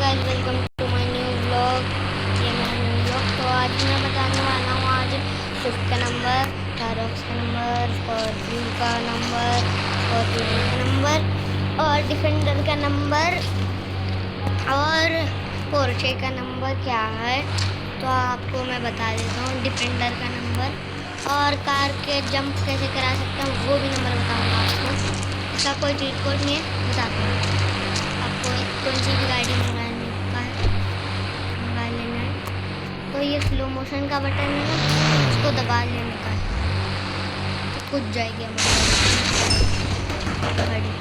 Guys, welcome to my new vlog. ये मेरा new vlog. तो आज मैं बताने वाला हूँ आज स्विफ्ट का नंबर, थारॉक्स का नंबर, स्कॉर्पियो का नंबर, स्कॉर्पियो का नंबर और डिफेंडर का नंबर और पोर्शे का नंबर क्या है। तो आपको मैं बता देता हूँ डिफेंडर का नंबर और कार के जंप कैसे करा सकते हैं वो भी नंबर बताऊँगा आपको। इसका कोई चीट कोड नहीं है, बताता हूँ आपको। कौन सी भी गाड़ी मंगा लेना है तो ये स्लो मोशन का बटन है ना, उसको दबा लेने का है तो कूद जाएगी हमारी गाड़ी।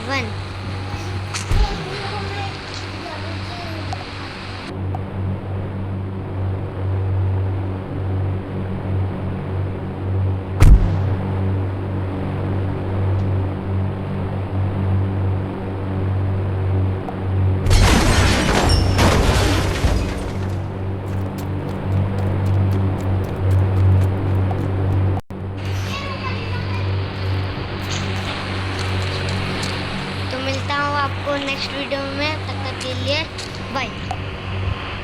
वन तो मिलता हूँ आपको नेक्स्ट वीडियो में, तब तक के लिए बाय।